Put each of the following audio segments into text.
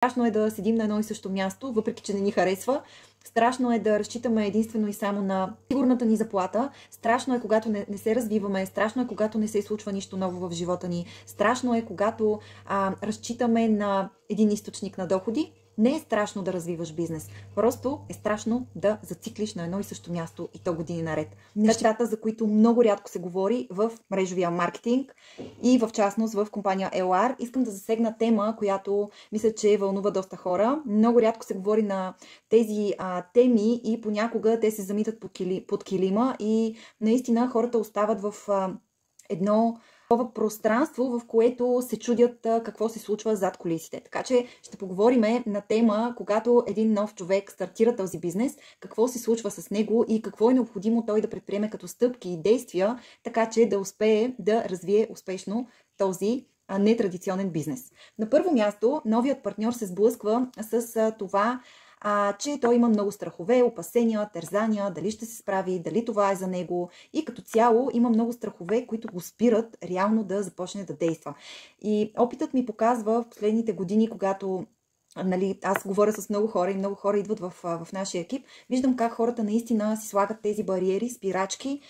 Страшно е да седим на едно и също място, въпреки че не ни харесва. Страшно е да разчитаме единствено и само на сигурната ни заплата. Страшно е, когато не се развиваме. Страшно е, когато не се случва нищо ново в живота ни. Страшно е, когато разчитаме на един източник на доходи. Не е страшно да развиваш бизнес. Просто е страшно да зациклиш на едно и също място и то години наред. Нещата, за които много рядко се говори в мрежовия маркетинг и в частност в компания LR. Искам да засегна тема, която мисля, че вълнува доста хора. Много рядко се говори на тези теми и понякога те се замитат под килима и наистина хората остават в едно такова пространство, в което се чудят какво се случва зад кулисите. Така че ще поговорим на тема, когато един нов човек стартира този бизнес, какво се случва с него и какво е необходимо той да предприеме като стъпки и действия, така че да успее да развие успешно този нетрадиционен бизнес. На първо място, новият партньор се сблъсква с това, че той има много страхове, опасения, тързания, дали ще се справи, дали това е за него и като цяло има много страхове, които го спират реално да започне да действа. И опитът ми показва в последните години, когато аз говоря с много хора и много хора идват в нашия екип, виждам как хората наистина си слагат тези бариери, спирачки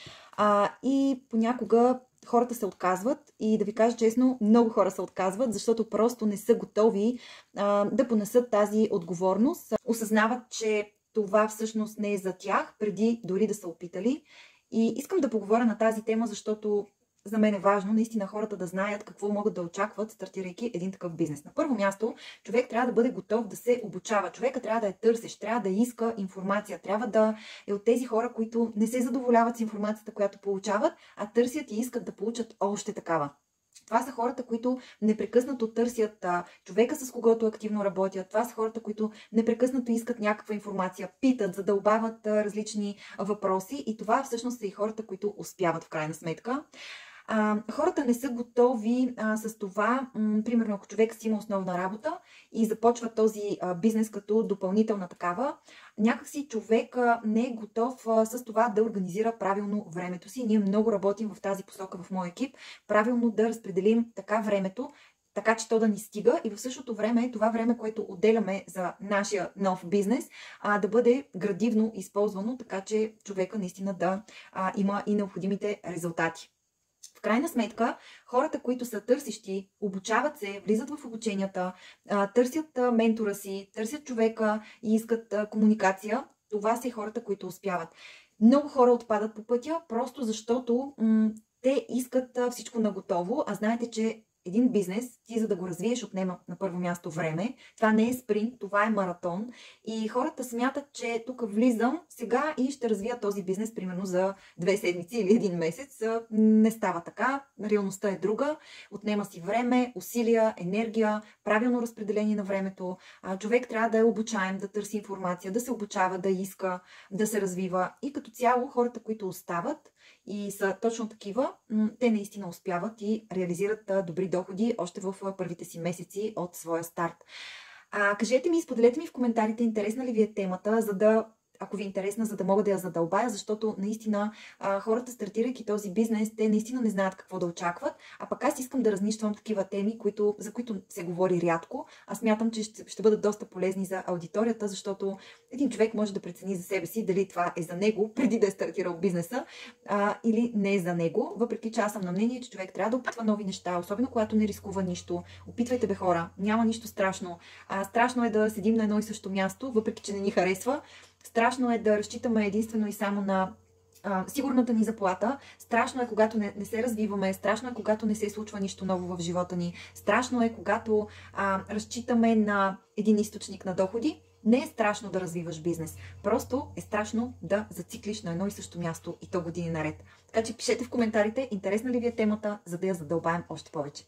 и понякога хората се отказват и да ви кажа честно, много хора се отказват, защото просто не са готови да понесат тази отговорност. Осъзнават, че това всъщност не е за тях, преди дори да са опитали. И искам да поговоря на тази тема, защото за мен е важно наистина хората да знаят какво могат да очакват, стартирайки един такъв бизнес. На първо място, човек трябва да бъде готов да се обучава. Човека трябва да е търсещ, трябва да иска информация, трябва да е от тези хора, които не се задоволяват с информацията, която получават, а търсят и искат да получат още такава. Това са хората, които непрекъснато търсят човека, с когото активно работят. Това са хората, които непрекъснато искат някаква информация, питат, задълбават различни въпроси и това всъщност са и хората, които успяват в крайна сметка. Хората не са готови с това, примерно ако човек си има основна работа и започва този бизнес като допълнителна такава, някакси човек не е готов с това да организира правилно времето си. Ние много работим в тази посока в моя екип, правилно да разпределим така времето, така че то да ни стига и в същото време това време, което отделяме за нашия нов бизнес, да бъде градивно използвано, така че човека наистина да има и необходимите резултати. В крайна сметка, хората, които са търсещи, обучават се, влизат в обученията, търсят ментора си, търсят човека и искат комуникация, това са и хората, които успяват. Много хора отпадат по пътя, просто защото те искат всичко наготово, а знаете, че един бизнес, ти за да го развиеш, отнема на първо място време. Това не е спринт, това е маратон. И хората смятат, че тук влизам сега и ще развия този бизнес, примерно за 2 седмици или 1 месец. Не става така. Реалността е друга. Отнема си време, усилия, енергия, правилно разпределение на времето. Човек трябва да е обучаем, да търси информация, да се обучава, да иска, да се развива. И като цяло хората, които остават и са точно такива, те наистина успяват и реализират добри доходи още в първите си месеци от своя старт. Кажете ми и споделете ми в коментарите, интересна ли ви е темата, ако ви е интересна, за да мога да я задълбая, защото наистина хората, стартирайки този бизнес, те наистина не знаят какво да очакват, а пък аз искам да разнищвам такива теми, за които се говори рядко. Аз смятам, че ще бъдат доста полезни за аудиторията, защото един човек може да прецени за себе си дали това е за него, преди да е стартирал бизнеса, или не е за него, въпреки че аз съм на мнение, че човек трябва да опитва нови неща, особено когато не рискува нищо. Опитвайте бе хора, няма нищо страшно. Страшно е да седим на едно и също място, въпреки че не ни харесва. Страшно е да разчитаме единствено и само на сигурната ни заплата. Страшно е, когато не се развиваме. Страшно е, когато не се случва нищо ново в живота ни. Страшно е, когато разчитаме на един източник на доходи. Не е страшно да развиваш бизнес. Просто е страшно да зациклиш на едно и също място и то години наред. Така че пишете в коментарите, интересна ли ви е темата, за да я задълбаем още повече.